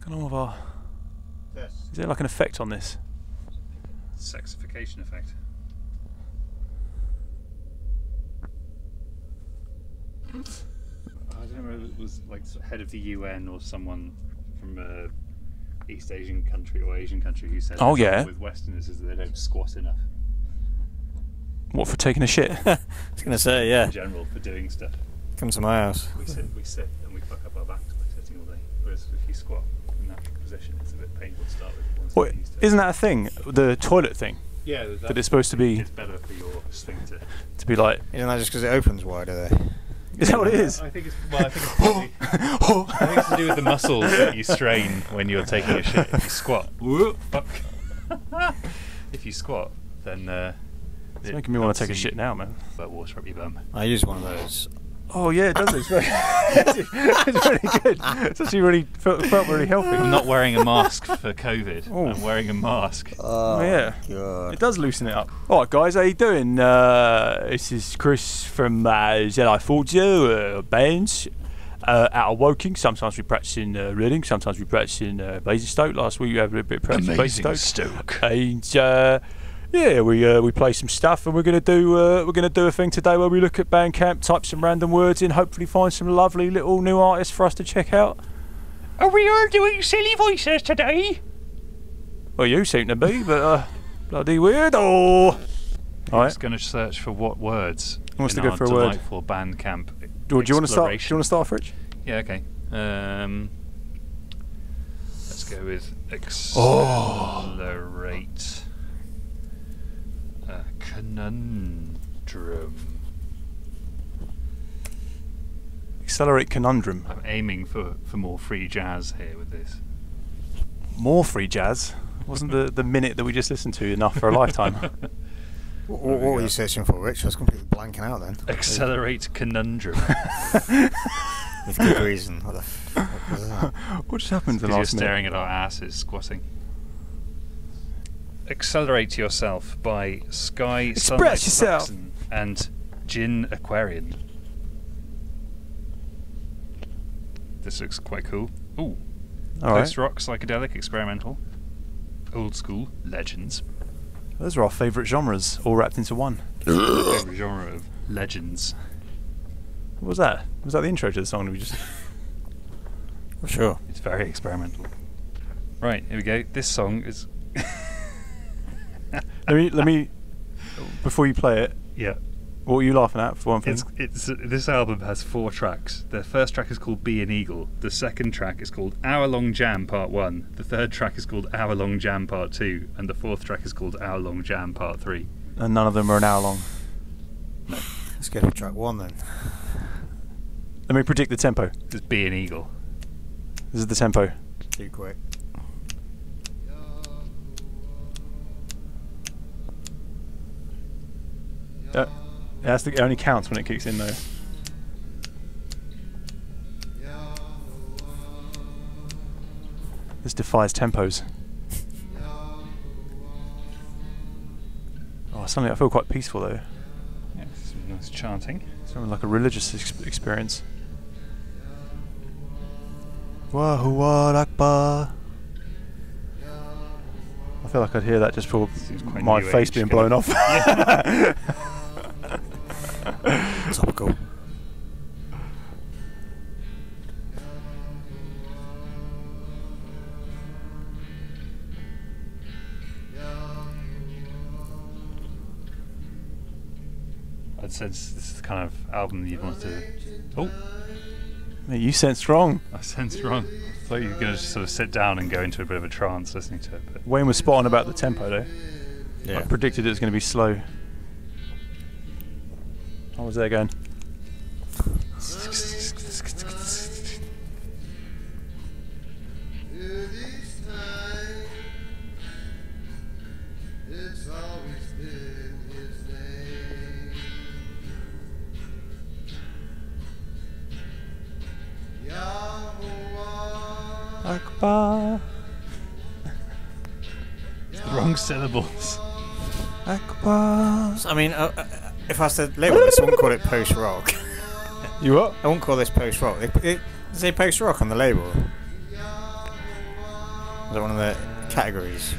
I don't know of is there like an effect on this? Sexification effect. I don't know if it was like head of the UN or someone from a East Asian country or Asian country who said, "Oh yeah, with Westerners is that they don't squat enough." What, for taking a shit? I was going to say, yeah. In general, for doing stuff. Come to my house. We sit, and we fuck up our backs by sitting all day. Whereas if you squat in that position, it's a bit painful to start with. Well, isn't that a thing? The toilet thing? Yeah, that it's supposed to be. It's better for your sphincter. To be like. Isn't that just because it opens wider though? Is that what it is? I think it's probably, I think it's to do with the muscles that you strain when you're taking a shit. If you squat, fuck. If you squat, then it's making me want to take a shit now, man. But water up your bum. I use one of those. Oh yeah, it does. It's very it's really good. It's actually really felt really healthy. I'm not wearing a mask for COVID. Ooh. I'm wearing a mask. Oh yeah, God. It does loosen it up. All right, guys, how you doing? This is Chris from Zedi Forder bands out of Woking. Sometimes we practice in Reading. Sometimes we practice in Basingstoke. Last week we had a bit of practice in Basingstoke. And yeah, we play some stuff, and we're gonna do a thing today where we look at Bandcamp, type some random words in, hopefully find some lovely little new artists for us to check out. Are we all doing silly voices today? Well, you seem to be, but bloody weird. Oh, all right. Just gonna search for what words. Wants to in go our for a word. Delightful Bandcamp. Do you want to start? Do you want to start, Rich? Yeah, okay. Let's go with accelerate. Conundrum. Accelerate conundrum. I'm aiming for more free jazz here with this. More free jazz? Wasn't the minute that we just listened to enough for a lifetime? What were you searching for, Rich? I was completely blanking out then. Accelerate conundrum. With good reason. What the fuck was that? What just happened to the Because you're last minute? staring at our asses squatting. Accelerate Yourself by Sky Express Yourself Saxon and Gin Aquarian. This looks quite cool. Ooh. Post-rock, psychedelic, experimental, old school, legends. Those are our favourite genres, all wrapped into one. Favourite genre of legends. What was that? Was that the intro to the song that we just... For sure. It's very experimental. Right, here we go. This song is... let me before you play it, yeah. What were you laughing at, for one thing? This album has 4 tracks. The first track is called Be an Eagle. The second track is called Hour Long Jam Part 1. The third track is called Hour Long Jam Part 2. And the fourth track is called Hour Long Jam Part 3. And none of them are an hour long. No. Let's go for track 1 then. Let me predict the tempo. It's Be an Eagle. This is the tempo. Too quick. It only counts when it kicks in though. This defies tempos. Oh, suddenly I feel quite peaceful though. Yeah, some nice chanting. It's something like a religious experience. Allahu Akbar. I feel like I'd hear that just for my face being blown off. Topical. I'd sense this is the kind of album that you'd want to... Oh! Mate, you sensed wrong. I sensed wrong. I thought you were going to sort of sit down and go into a bit of a trance listening to it. But Wayne was spot on about the tempo though. Yeah. I predicted it was going to be slow. I was there going. Akbar. it's the wrong syllables. Akbar. I mean, if I was to label this, I wouldn't call it post-rock. You what? I wouldn't call this post-rock. They say post-rock on the label. Is that one of the categories?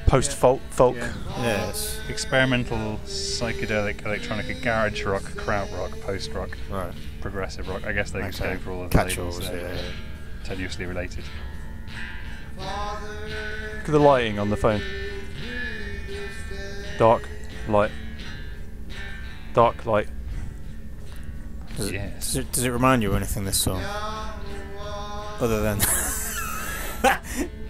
Post-folk. Yeah. Yes. Experimental, psychedelic, electronica, garage rock, krautrock, post-rock, Right. progressive rock. I guess they Okay. go for all of the labels. Catch-alls, yeah. Tenuously related. Look at the lighting on the phone. Dark, light. Dark, light. Yes. Does it remind you of anything, this song? Other than...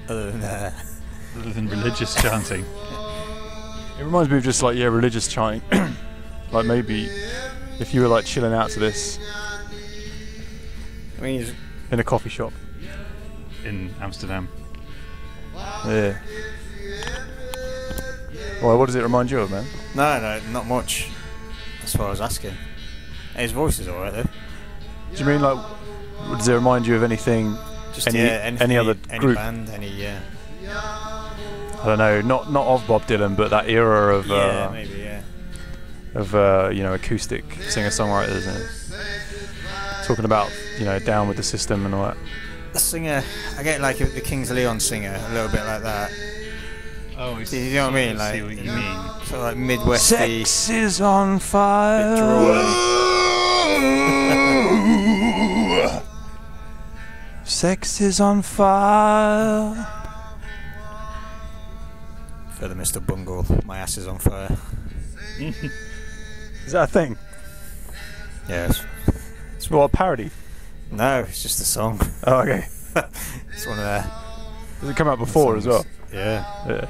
Other than religious chanting. It reminds me of just like, religious chanting. Like maybe if you were like chilling out to this I mean, in a coffee shop. In Amsterdam. Yeah. Well, what does it remind you of, man? no, not much. That's what I was asking. His voice is alright though. Do you mean like, does it remind you of anything? Just any any other any group? band, I don't know, not of Bob Dylan, but that era of maybe, yeah. of acoustic singer-songwriters, and talking about down with the system and all that. The singer, I get like the Kings of Leon singer, a little bit like that. Oh, Do you know what I mean? I see Like, what you mean. sort of like Midwesty. Sex is on fire. Sex is on fire. For the Mr. Bungle, my ass is on fire. Is that a thing? Yes. It's what, a parody? No, it's just a song. Oh, okay. It's one of their Does it come out before as well? songs. Yeah. Yeah.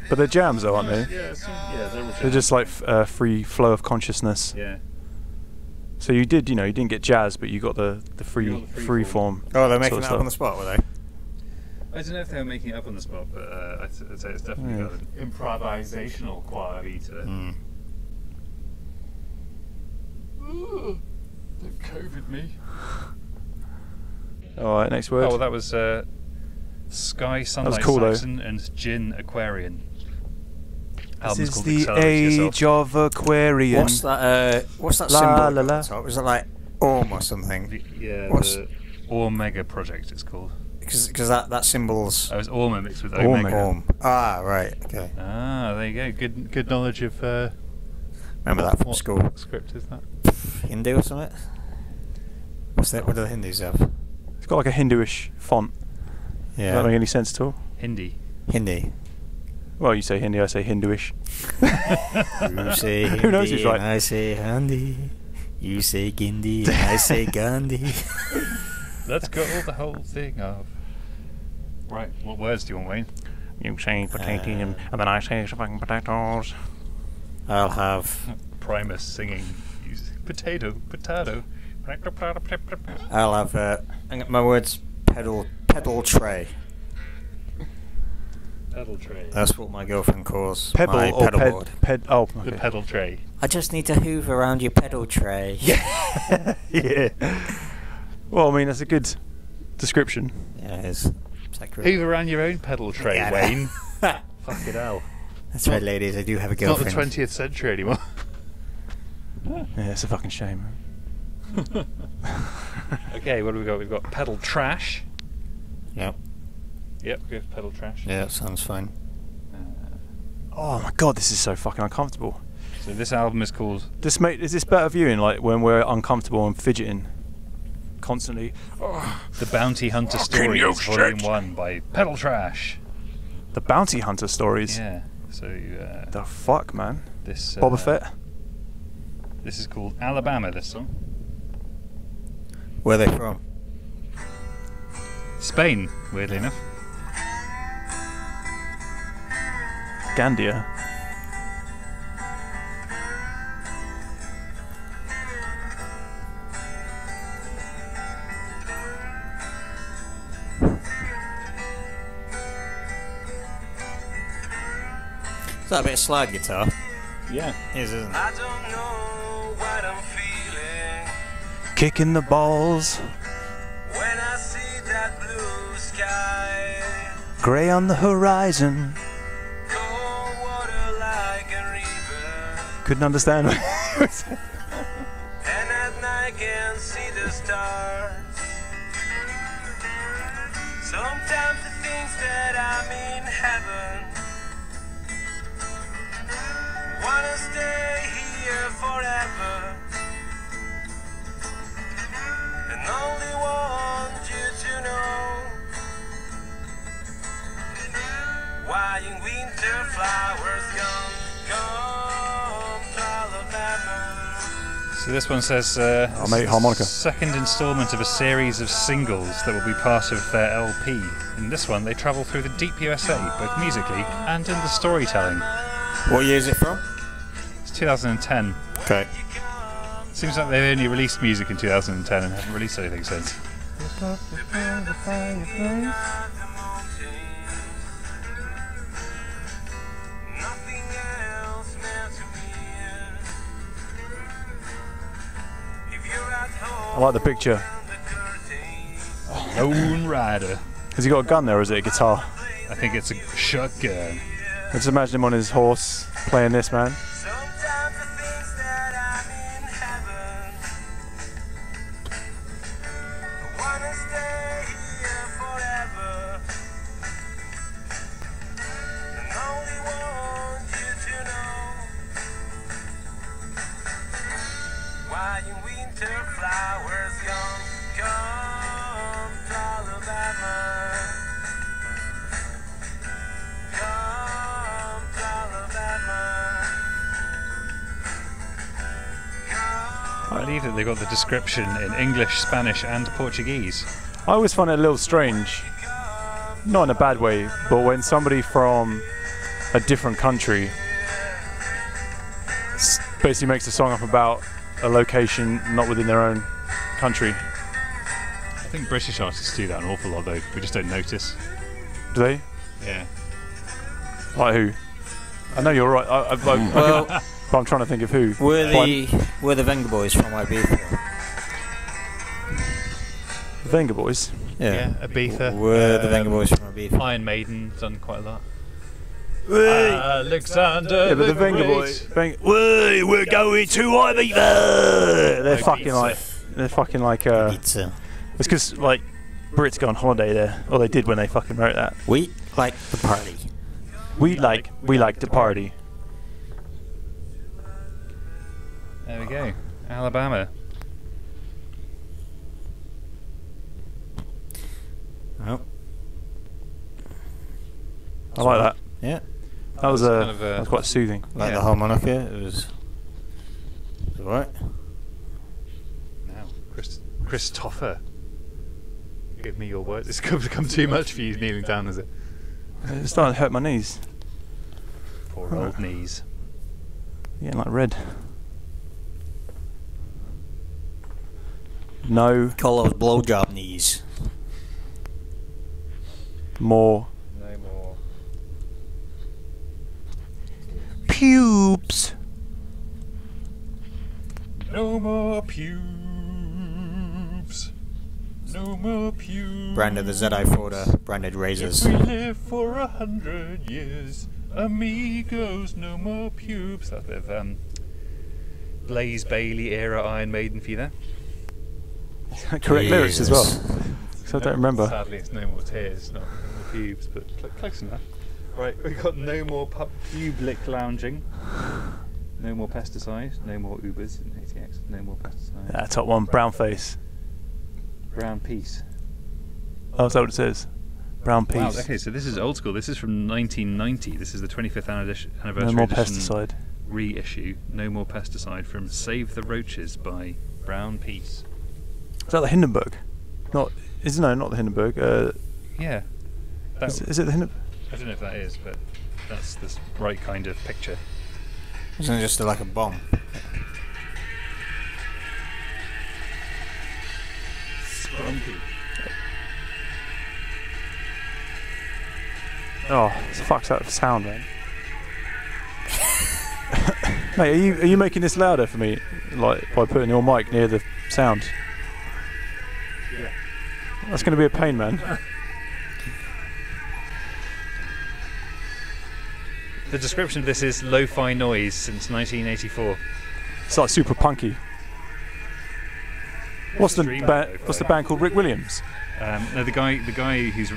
But they're jams though, aren't they? Yeah, they're all They're just like free flow of consciousness. Yeah. So you didn't get jazz, but you got the free got the free free form. form. Oh, they're making sort that of up on the spot, were they? I don't know if they were making it up on the spot, but I'd say it's definitely got an improvisational quality to it. Mm. They've COVID me. All right, next word. Oh, well, that was Sky Sunlight cool, though. Saxon and Gin Aquarian. This Album's is called the Accelerate Yourself. age of Aquarian. What's that? What's that La, symbol la, at la. the top? Is it like Orm or something? Yeah, What's- the Omega Project it's called. Because that symbol's I was Orma mixed with Omega. Omega. Orm. Ah, right. Okay. Ah, there you go. Good knowledge of Remember that from what school? script is that? Hindu or something? What's that? What do the Hindus have? It's got like a Hinduish font. Does that make any sense at all? Hindi. Hindi. Well, you say Hindi, I say Hinduish. You say Hindi Who knows who's right? and I say Hindi. You say Gindi and I say Gandhi. Let's go the whole thing of. Right, what words do you want, Wayne? You say potato, and then I say fucking potatoes. I'll have Primus singing potato. I'll have my words pedal tray. Pedal tray. That's what my girlfriend calls Pebble my or pedal board. Oh, The okay. pedal tray. I just need to hoover around your pedal tray. Yeah. Well, I mean, that's a good description. Yeah, it is. It's accurate. Hoover around your own pedal tray, Yeah. Wayne. Fucking hell. That's right, ladies. I do have a It's not the girlfriend. 20th century anymore. Yeah, it's a fucking shame. Okay, what do we got? We've got pedal trash. Yep. Yep, we have pedal trash. Yeah, that sounds fine. Oh my god, this is so fucking uncomfortable. So this album is called Is this better viewing, like when we're uncomfortable and fidgeting constantly? The Bounty Hunter Stories, Volume 1 by Pedal Trash. The Bounty Hunter stories. Yeah. So The fuck, man. this Boba Fett. This is called Alabama. This song. Where are they from? Spain, weirdly enough. Gandia. Is that a bit of slide guitar? Yeah. It is, isn't it? I don't know what I'm feeling Kicking the balls. when I see that blue sky. Grey on the horizon. Cold water like a river, Couldn't understand. and at night can see the stars. Sometimes it thinks that I'm in heaven. Wanna stay here forever. And only want you to know why in winter flowers come to Alabama. So this one says I'll make harmonica. second instalment of a series of singles that will be part of their LP. In this one, they travel through the deep USA, both musically and in the storytelling. What year is it from? It's 2010. Okay. Seems like they've only released music in 2010 and haven't released anything since. I like the picture. Lone Rider. Has he got a gun there, or is it a guitar? I think it's a shotgun. I just imagine him on his horse playing this, man. Sometimes it thinks that I'm in heaven. I wanna stay here forever. And only want you to know why in winter flowers come to Alabama. Come to Alabama. I believe that they got the description in English, Spanish, and Portuguese. I always find it a little strange, not in a bad way, but when somebody from a different country basically makes a song up about a location not within their own country. I think British artists do that an awful lot, though. We just don't notice. Do they? Yeah. Like who? I know you're right. Well, But I'm trying to think of who. we're the Venga Boys from Ibiza. The Venga Boys. Yeah. Ibiza. We're the Venga Boys from Ibiza. Iron Maiden done quite a lot. Yeah, but the Venga Boys. Wey, we're going to Ibiza. They're fucking like. They're fucking like. Ibiza. It's because like Brits go on holiday there, or they did when they fucking wrote that. We like the party. We like to party. There we go. Alabama. Oh. I like that. Yeah. That was kind of, that was quite soothing. Like Yeah. the harmonica. It was alright. Now, Christopher. Give me your word. It's going to become too much for you kneeling down, is it? It's starting to hurt my knees. Poor old knees. Getting like red. No Call those blowjob knees. more No more. pubes. No more pubes. No more pubes. Branded the Zedi Forder branded razors. If we live for 100 years, amigos, no more pubes. That's a bit of Blaze Bailey era Iron Maiden for you there. Correct lyrics as well. Jesus. So I don't remember. Sadly, it's no more tears, not no more pubes, but close enough. Right, we've got no more public lounging. No more pesticides. No more Ubers in ATX. No more pesticides. Yeah, top one, brown face. Brown peace. Oh, is that what it says? Brown piece. Wow, okay, so this is old school. This is from 1990. This is the 25th anniversary No more edition pesticide. reissue. No more pesticide from Save the Roaches by Brown Peace. Is that the Hindenburg? Not not the Hindenburg. Yeah. That Is it the Hindenburg? I don't know if that is, but that's the right kind of picture. Isn't it just like a bomb? Oh, fuck's that sound, man. Mate, are you making this louder for me, like by putting your mic near the sound? Yeah. That's going to be a pain, man. The description of this is lo-fi noise since 1984. It's like super punky. What's the Dream What's the band called? Rick Williams. No, the guy who's,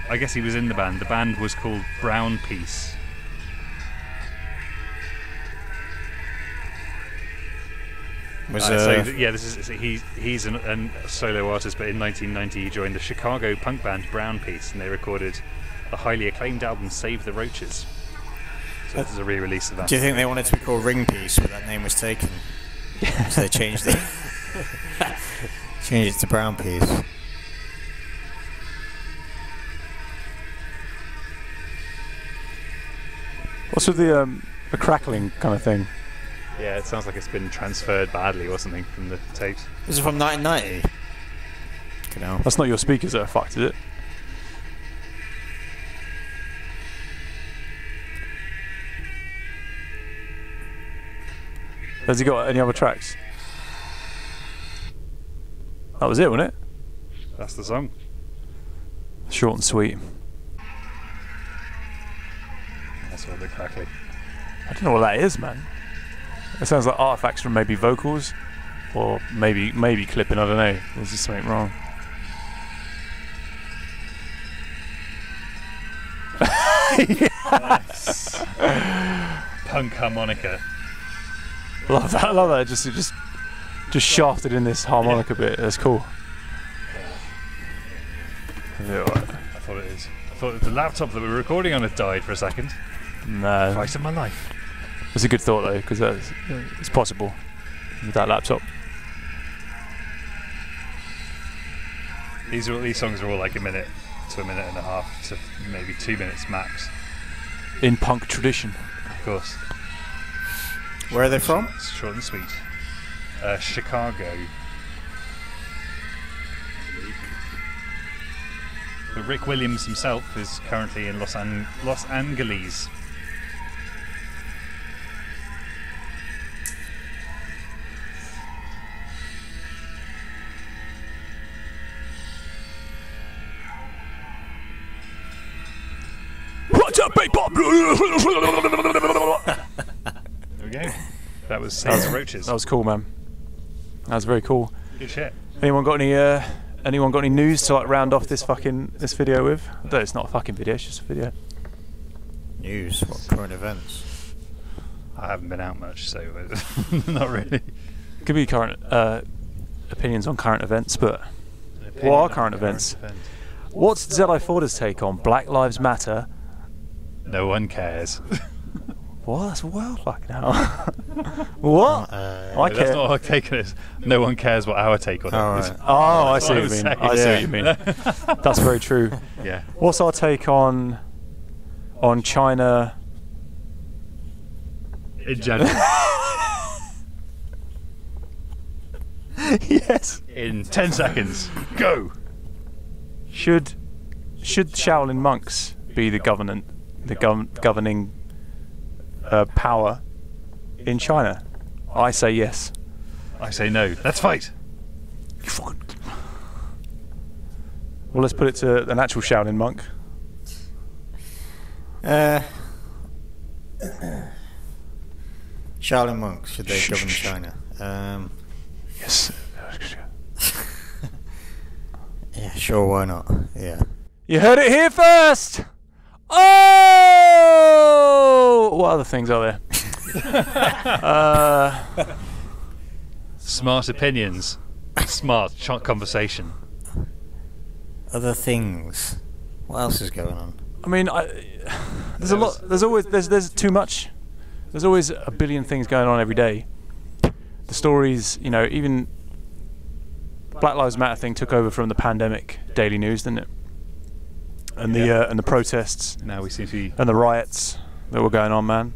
I guess he was in the band. The band was called Brown Piece. He's a solo artist, but in 1990 he joined the Chicago punk band Brown Piece, and they recorded the highly acclaimed album Save the Roaches. So this is a re-release of that. Do you think they wanted to be called Ring Piece, but that name was taken? So they changed it. Changed it to Brown Piece. What's with the crackling kind of thing? Yeah, it sounds like it's been transferred badly or something from the tapes. This is from 1990. You know. That's not your speakers that are fucked, is it? Has he got any other tracks? That was it, wasn't it? That's the song. Short and sweet. That's all a bit crackly. I don't know what that is, man. It sounds like artifacts from maybe vocals, or maybe clipping. I don't know. There's just something wrong. Nice. Punk harmonica. Love that. I love that. Just shafted in this harmonica bit. That's cool. I thought it is. I thought the laptop that we were recording on had died for a second. No. Fight of my life. It's a good thought though, because it's possible with that laptop. These songs are all like a minute to a minute and a half to maybe 2 minutes max. In punk tradition. Of course. Where are they from? It's short and sweet. Chicago. But Rick Williams himself is currently in Los Angeles. What's up, people? There we go. That was Save the Roaches. That was cool, man. That was very cool. Good shit. Anyone got any news to like round off this video with? No, it's not a fucking video. It's just a video. News? What current events? I haven't been out much, so not really. Could be current opinions on current events, but what are current events? What's Zedi Forder's take on Black Lives Matter? No one cares. What? That's wild, fucking hell. What? I care. That's not our take on it. No one cares what our take on it is. Right. Oh, I see what you mean. saying. I see what you mean. That's very true. Yeah. What's our take on China? In general. Yes. In 10 seconds. Go. Should Shaolin monks be the governing power in China? I say yes. I say no. Let's fight. You fucking. Well, let's put it to an actual Shaolin monk. Shaolin monks, should they govern China? Yes. Yeah, sure, why not? Yeah. You heard it here first. Oh! What other things are there? Smart opinions. Smart conversation. Other things. What else is going on? I mean, there's a lot. There's too much. There's always a billion things going on every day. The stories, even Black Lives Matter thing took over from the pandemic daily news, didn't it? And the protests. Now we seem to be. And the riots that were going on, man.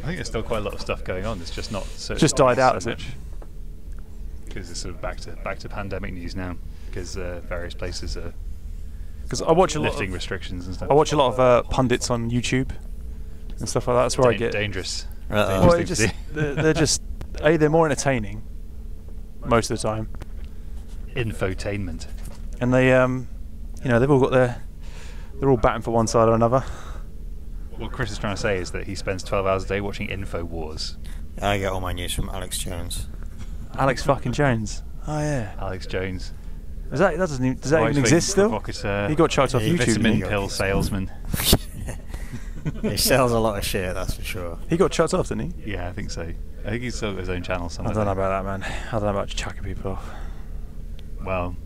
I think there's still quite a lot of stuff going on. It's just not. Just died out, is it? Because it's sort of back to pandemic news now. Because various places are. Because I watch a lot lifting restrictions and stuff. I watch a lot of pundits on YouTube and stuff like that. That's where I get dangerous. Well, they're just they're more entertaining most of the time. Infotainment. And they they've all got they're all batting for one side or another. What Chris is trying to say is that he spends 12 hours a day watching InfoWars. I get all my news from Alex Jones. Alex fucking Jones. Oh yeah. Alex Jones. Does that even exist still? Provocateur. He got chucked off He- YouTube. Vitamin Didn't he? pill salesman. He sells a lot of shit, that's for sure. He got chucked off, didn't he? Yeah, I think so. I think he's still got his own channel I somewhere. don't know about that, man. I don't know about chucking people off. Well,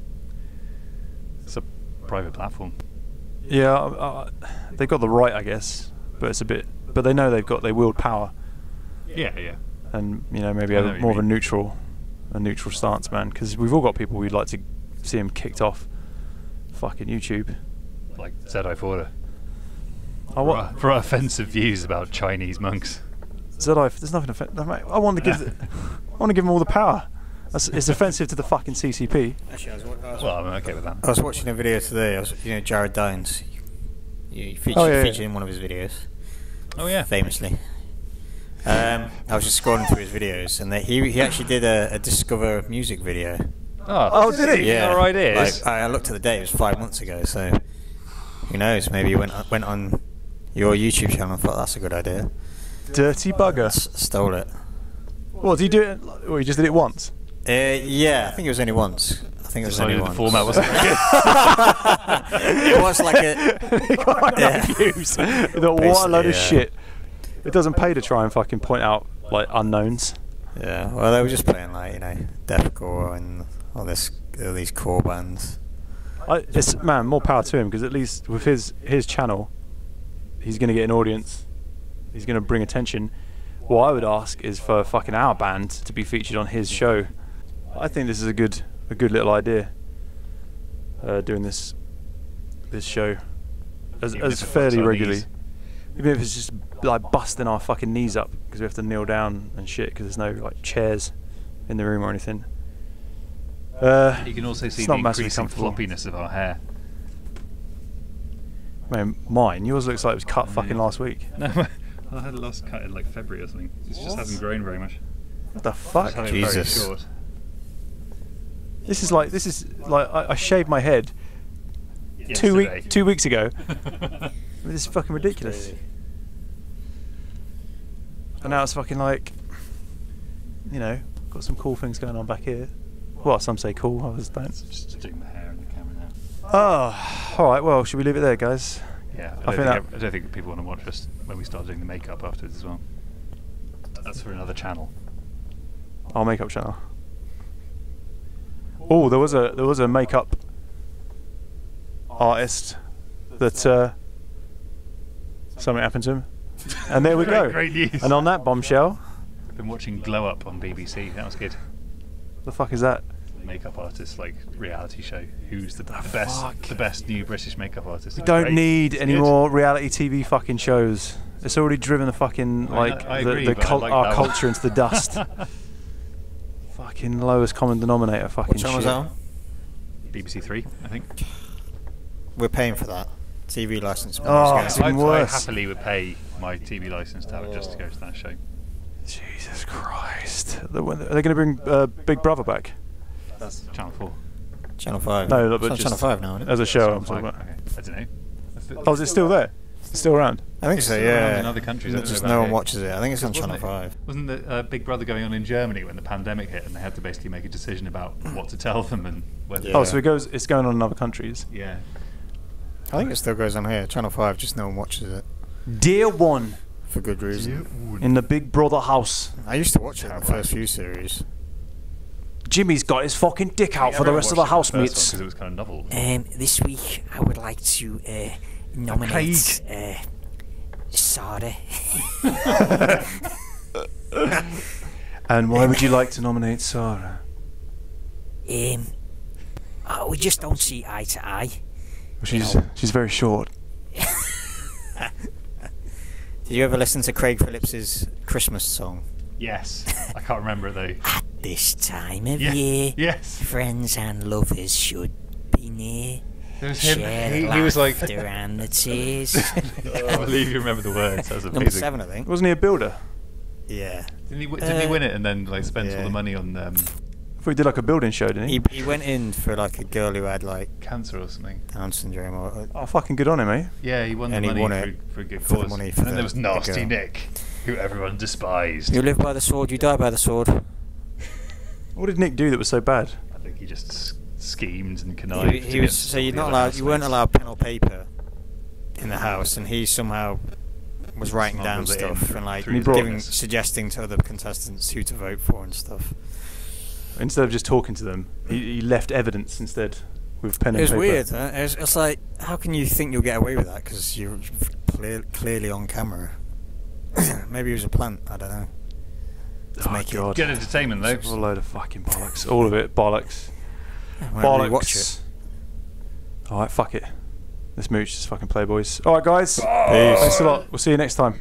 it's a private platform. Yeah, they've got the right, I guess, but it's a bit. But they know they wield power, Yeah, yeah. and maybe I know have what you more of a mean. neutral stance, man. Because we've all got people we'd like to see them kicked off fucking YouTube. Like Zedi Forder. Oh, what? For our offensive views about Chinese monks. Zedi, there's nothing offensive. I want to give. I want to give them all the power. It's offensive to the fucking CCP. Actually, Well, I'm okay with that. I was watching a video today. Jared Dines. You featured, Oh, yeah, featured in one of his videos. Oh yeah. Famously. I was just scrolling through his videos, and he actually did a Discover music video. Oh, did he? Yeah. All right, it is. Like, I looked at the date; it was 5 months ago. So, who knows? Maybe you went on your YouTube channel and thought that's a good idea. Dirty bugger. Stole it. What, did he do it? Well, he just did it once. Yeah, I think it was only once. I think it was only The once. format wasn't very good. It was like a. He got Yeah. views. He thought, what a load of Basically, yeah. shit. It doesn't pay to try and fucking point out like unknowns. Yeah, well, they were just playing deathcore and all these core bands. Man, more power to him, because at least with his channel, he's going to get an audience. He's going to bring attention. What I would ask is for fucking our band to be featured on his show. I think this is a good little idea. Doing this show Even if as it fairly fucks our regularly. knees. Even if it's just like busting our fucking knees up because we have to kneel down and shit because there's no like chairs in the room or anything. You can also see it's the not massively increasing comfortable. floppiness of our hair. Mine, yours looks like it was cut fucking Yeah. last week. No, I had the last cut in like February or something. It just hasn't grown very much. What the Just fuck? have it very Jesus. short. This is like I shaved my head Yesterday. 2 weeks ago. This is fucking ridiculous. And now it's fucking like, got some cool things going on back here. Well, some say cool, others don't. Just doing the hair in the camera now. Oh, all right. Well, should we leave it there, guys? Yeah, I think I don't think people want to watch us when we start doing the makeup afterwards as well. That's for another channel. Our makeup channel. Oh, there was a makeup artist that something happened to him, and there we go. Great news. And on that bombshell, I've been watching Glow Up on BBC. That was good. the fuck is that? Makeup artist reality show. Who's the fuck? best new British makeup artist? We don't Great. need It's any good. more reality TV fucking shows. It's already driven the fucking I agree, but I like our that one. culture into the dust. Fucking lowest common denominator fucking What channel was shit. that on? BBC Three, I think. We're paying for that TV license. Oh, it's even I worse. happily would pay my TV license to have it just to go to that show. Jesus Christ. Are they going to bring Big Brother back? That's Channel 4. Channel 5. No, It's but on just Channel 5 now, isn't it? as a show. Channel I'm talking 5, about. okay. I don't know. Oh, is it still there? It's still around? I think It's so, still around yeah. in other countries, I don't know Just about no one here. watches it. I think it's on Wasn't Channel it? 5. Wasn't the Big Brother going on in Germany when the pandemic hit and they had to basically make a decision about what to tell them and whether... Yeah. Oh, so it's going on in other countries. Yeah. I think it still goes on here. Channel 5, just no one watches it. Dear one For good reason. in the Big Brother house. I used to watch it in the first few series. Jimmy's got his fucking dick out for the rest of the housemates. Because it was kind of novel. This week I would like to nominate Sarah. And why would you like to nominate Sarah? We just don't see eye to eye. She's very short. Did you ever listen to Craig Phillips's Christmas song? Yes. I can't remember it though. This time of Yeah. year, Yes. friends and lovers should be near. It was him. Share He was like... laughter and the tears. I can't believe you remember the words. That was amazing. Number 7, I think. Wasn't he a builder? Yeah. Didn't he win it and then like spent all yeah. the money on I thought he did like a building show, didn't he? He went in for like a girl who had like cancer or something? Down syndrome or Oh, fucking good on him, eh? Yeah, he won the And he money won it for a good for the cause. money for and then the- there was the Nasty girl. Nick, who everyone despised. you live by the sword, you die by the sword. What did Nick do that was so bad? I think he just schemed and connived. He was, so you're not allowed. You weren't allowed pen or paper in the house, and he somehow was writing down Smuggled it in stuff through- and like through the giving, darkness. suggesting to other contestants who to vote for and stuff. Instead of just talking to them, he left evidence instead with pen and It was paper. weird. Huh? It's like, how can you think you'll get away with that? Because you're clearly on camera. Maybe it was a plant. I don't know. To Oh make God! Good entertainment, though. It's a load of fucking bollocks. All of it bollocks. Whenever you watch Bollocks. it. All right, fuck it. Let's mooch. Just fucking play, boys. All right, guys. Peace. Thanks a lot. We'll see you next time.